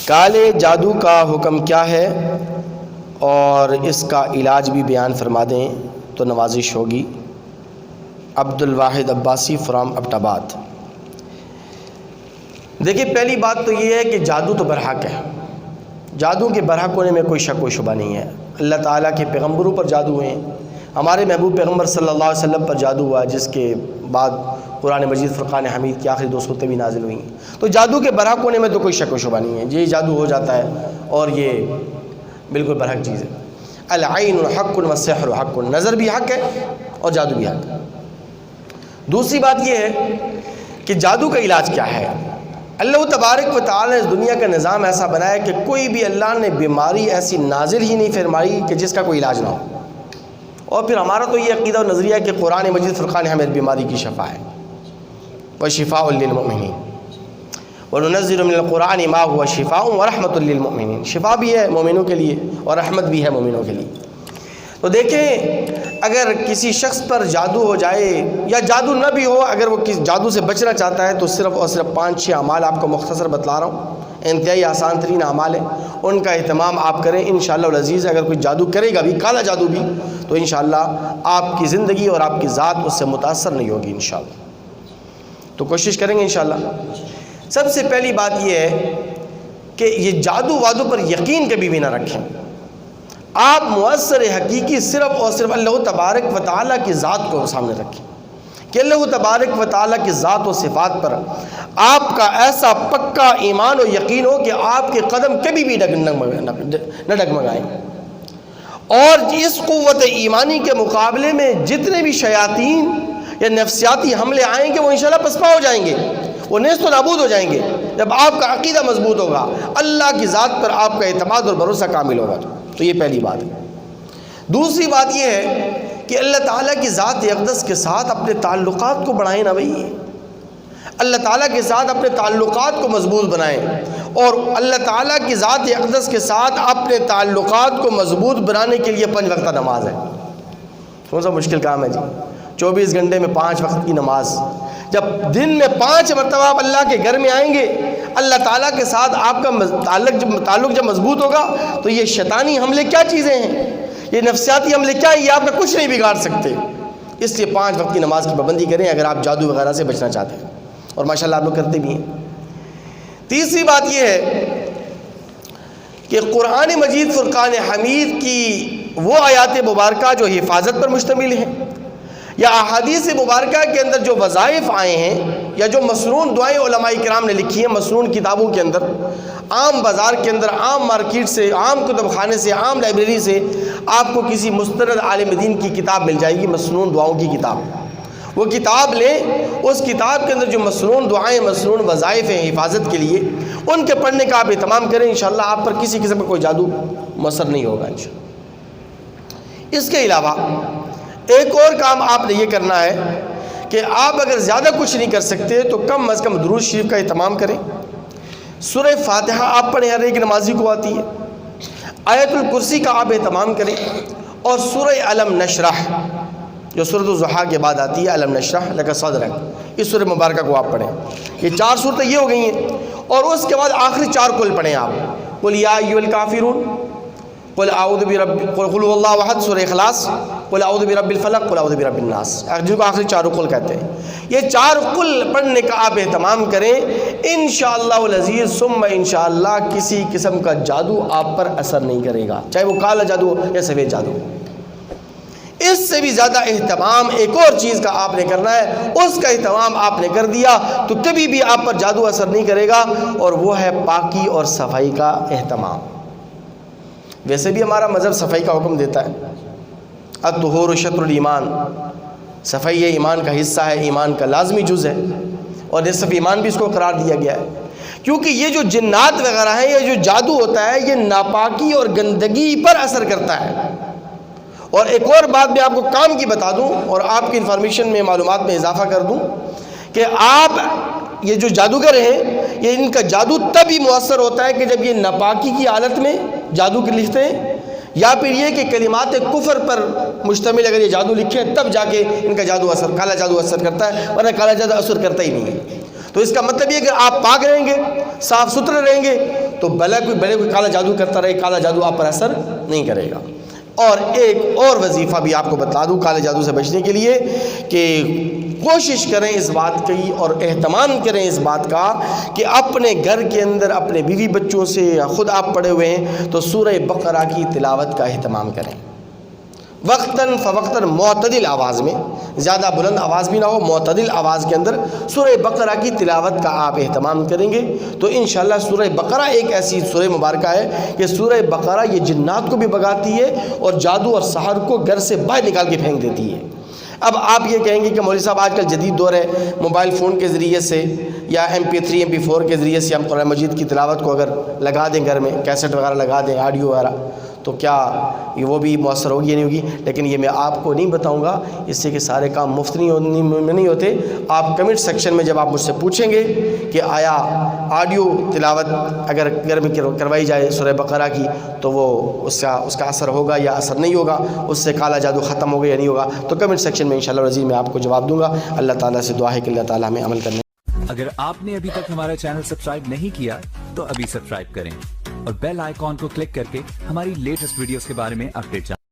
کالے جادو کا حکم کیا ہے اور اس کا علاج بھی بیان فرما دیں تو نوازش ہوگی۔ عبد الواحد عباسی فرام ابٹ آباد۔ دیکھیے، پہلی بات تو یہ ہے کہ جادو تو برحق ہے، جادو کے برحق ہونے میں کوئی شک و شبہ نہیں ہے۔ اللہ تعالیٰ کے پیغمبروں پر جادو ہوئے ہیں، ہمارے محبوب پیغمبر صلی اللہ علیہ وسلم پر جادو ہوا، جس کے بعد قرآن مجید فرقان حمید کی آخری 2 صورتیں بھی نازل ہوئیں۔ تو جادو کے برحق ہونے میں تو کوئی شک و شبہ نہیں ہے، یہ جادو ہو جاتا ہے اور یہ بالکل برحق چیز ہے۔ العین حق والسحر حق، نظر بھی حق ہے اور جادو بھی حق ہے۔ دوسری بات یہ ہے کہ جادو کا علاج کیا ہے۔ اللہ تبارک و تعالی نے اس دنیا کا نظام ایسا بنایا کہ کوئی بھی اللہ نے بیماری ایسی نازل ہی نہیں فرمائی کہ جس کا کوئی علاج نہ ہو۔ اور پھر ہمارا تو یہ عقیدہ و نظریہ ہے کہ قرآن مجید فرقان حمید بیماری کی شفا ہے، وشفاء للمؤمنین وننزل من القرآن ما هو شفاء ورحمۃ للمؤمنین، شفا بھی ہے مومنوں کے لیے اور رحمت بھی ہے مومنوں کے لیے۔ تو دیکھیں، اگر کسی شخص پر جادو ہو جائے یا جادو نہ بھی ہو، اگر وہ کسی جادو سے بچنا چاہتا ہے تو صرف اور صرف 5-6 اعمال آپ کو مختصر بتلا رہا ہوں، انتہائی آسان ترین اعمال ہیں، ان کا اہتمام آپ کریں انشاءاللہ العزیز۔ اگر کوئی جادو کرے گا بھی، کالا جادو بھی، تو انشاءاللہ آپ کی زندگی اور آپ کی ذات اس سے متاثر نہیں ہوگی انشاءاللہ۔ تو کوشش کریں گے انشاءاللہ۔ سب سے پہلی بات یہ ہے کہ یہ جادو وادو پر یقین کبھی بھی نہ رکھیں۔ آپ مؤثر حقیقی صرف اور صرف اللہ تبارک و تعالیٰ کی ذات کو سامنے رکھیں کہ اللہ تبارک و تعالیٰ کی ذات و صفات پر آپ کا ایسا پکا ایمان و یقین ہو کہ آپ کے قدم کبھی بھی نہ ڈگمگائیں۔ اور اس قوت ایمانی کے مقابلے میں جتنے بھی شیاطین یا نفسیاتی حملے آئیں گے وہ انشاءاللہ پسپا ہو جائیں گے، وہ نیست و نابود ہو جائیں گے جب آپ کا عقیدہ مضبوط ہوگا، اللہ کی ذات پر آپ کا اعتماد اور بھروسہ کامل ہوگا۔ تو یہ پہلی بات ہے۔ دوسری بات یہ ہے کہ اللہ تعالیٰ کی ذات اقدس کے ساتھ اپنے تعلقات کو بڑھائیں نا بھائی، اللہ تعالیٰ کے ساتھ اپنے تعلقات کو مضبوط بنائیں، اور اللہ تعالیٰ کی ذات اقدس کے ساتھ اپنے تعلقات کو مضبوط بنانے کے لیے 5 وقتہ نماز ہے۔ کون سا مشکل کام ہے جی؟ 24 گھنٹے میں 5 وقت کی نماز۔ جب دن میں 5 مرتبہ آپ اللہ کے گھر میں آئیں گے، اللہ تعالیٰ کے ساتھ آپ کا تعلق جب مضبوط ہوگا تو یہ شیطانی حملے کیا چیزیں ہیں، یہ نفسیاتی حملے کیا ہیں، یہ آپ کا کچھ نہیں بگاڑ سکتے۔ اس لیے 5 وقت کی نماز کی پابندی کریں اگر آپ جادو وغیرہ سے بچنا چاہتے ہیں، اور ماشاءاللہ آپ لوگ کرتے بھی ہیں۔ تیسری بات یہ ہے کہ قرآن مجید فرقان حمید کی وہ آیات مبارکہ جو حفاظت پر مشتمل ہیں، یا احادیث مبارکہ کے اندر جو وظائف آئے ہیں، یا جو مسنون دعائیں علماء کرام نے لکھی ہیں مسنون کتابوں کے اندر، عام بازار کے اندر، عام مارکیٹ سے، عام کتب خانے سے، عام لائبریری سے آپ کو کسی مستند عالم دین کی کتاب مل جائے گی، مسنون دعاؤں کی کتاب۔ وہ کتاب لیں، اس کتاب کے اندر جو مسنون دعائیں، مسنون وظائف ہیں حفاظت کے لیے، ان کے پڑھنے کا آپ اہتمام کریں، انشاءاللہ آپ پر کسی قسم کا کوئی جادو مؤثر نہیں ہوگا انشاءاللہ۔ اس کے علاوہ ایک اور کام آپ نے یہ کرنا ہے کہ آپ اگر زیادہ کچھ نہیں کر سکتے تو کم از کم درود شریف کا اہتمام کریں۔ سورہ فاتحہ آپ پڑھیں، ہر ایک نمازی کو آتی ہے۔ آیت الکرسی کا آپ اہتمام کریں، اور سورہ علم نشرح جو سورۃ الضحیٰ کے بعد آتی ہے، علم نشرح لک صدرک، اس سورہ مبارکہ کو آپ پڑھیں۔ یہ 4 صورتیں یہ ہو گئی ہیں، اور اس کے بعد آخری 4 کل پڑھیں آپ، قل یا ایھا الکافرون، قل اعوذ برب، قل هو اللہ احد، سورہ اخلاص، قل اعوذ برب الفلق، قل اعوذ برب الناس، جن کو آخری 4 قل کہتے ہیں۔ یہ 4 قل پڑھنے کا آپ اہتمام کریں، انشاءاللہ العزیز ثم انشاءاللہ کسی قسم کا جادو آپ پر اثر نہیں کرے گا، چاہے وہ کالا جادو ہو یا سفید جادو ہو۔ اس سے بھی زیادہ اہتمام ایک اور چیز کا آپ نے کرنا ہے، اس کا اہتمام آپ نے کر دیا تو کبھی بھی آپ پر جادو اثر نہیں کرے گا، اور وہ ہے پاکی اور صفائی کا اہتمام۔ ویسے بھی ہمارا مذہب صفائی کا حکم دیتا ہے، الطہور شطر الایمان، صفائی یہ ایمان کا حصہ ہے، ایمان کا لازمی جز ہے، اور نصف ایمان بھی اس کو قرار دیا گیا ہے، کیونکہ یہ جو جنات وغیرہ ہیں، یہ جو جادو ہوتا ہے، یہ ناپاکی اور گندگی پر اثر کرتا ہے۔ اور ایک اور بات میں آپ کو کام کی بتا دوں اور آپ کی انفارمیشن میں، معلومات میں اضافہ کر دوں کہ آپ یہ جو جادوگر ہیں، یہ ان کا جادو تب ہی مؤثر ہوتا ہے کہ جب یہ ناپاکی کی حالت میں جادو کے لکھتے ہیں، یا پھر یہ کہ کلمات کفر پر مشتمل اگر یہ جادو لکھے تب جا کے ان کا جادو اثر، کالا جادو اثر کرتا ہے، ورنہ کالا جادو اثر کرتا ہی نہیں ہے۔ تو اس کا مطلب یہ کہ آپ پاک رہیں گے، صاف ستھرے رہیں گے، تو بھلا کوئی بڑے کوئی کالا جادو کرتا رہے، کالا جادو آپ پر اثر نہیں کرے گا۔ اور ایک اور وظیفہ بھی آپ کو بتا دوں کالے جادو سے بچنے کے لیے، کہ کوشش کریں اس بات کی اور اہتمام کریں اس بات کا کہ اپنے گھر کے اندر اپنے بیوی بچوں سے یا خود آپ پڑے ہوئے ہیں تو سورہ بقرہ کی تلاوت کا اہتمام کریں، وقتاً فوقتاً معتدل آواز میں، زیادہ بلند آواز بھی نہ ہو، معتدل آواز کے اندر سورہ بقرہ کی تلاوت کا آپ اہتمام کریں گے تو انشاءاللہ سورہ بقرہ ایک ایسی سورہ مبارکہ ہے کہ سورہ بقرہ یہ جنات کو بھی بھگاتی ہے اور جادو اور سحر کو گھر سے باہر نکال کے پھینک دیتی ہے۔ اب آپ یہ کہیں گے کہ مولوی صاحب آج کل جدید دور ہے، موبائل فون کے ذریعے سے یا MP3 MP4 کے ذریعے سے ہم قرآن مجید کی تلاوت کو اگر لگا دیں گھر میں، کیسٹ وغیرہ لگا دیں، آڈیو وغیرہ، تو کیا یہ وہ بھی مؤثر ہوگی یا نہیں ہوگی؟ لیکن یہ میں آپ کو نہیں بتاؤں گا، اس سے کہ سارے کام مفت نہیں ہوتے۔ آپ کمنٹ سیکشن میں جب آپ مجھ سے پوچھیں گے کہ آیا آڈیو تلاوت اگر گھر میں کروائی جائے سورہ بقرہ کی تو وہ اس کا اثر ہوگا یا اثر نہیں ہوگا، اس سے کالا جادو ختم ہوگا یا نہیں ہوگا، تو کمنٹ سیکشن میں انشاءاللہ العزیز میں آپ کو جواب دوں گا۔ اللہ تعالیٰ سے دعا ہے کہ اللہ تعالیٰ ہمیں عمل کرنے۔ اگر آپ نے ابھی تک ہمارا چینل سبسکرائب نہیں کیا تو ابھی سبسکرائب کریں اور بیل آئیکن کو کلک کر کے ہماری لیٹسٹ ویڈیوز کے بارے میں اپڈیٹ جانیں۔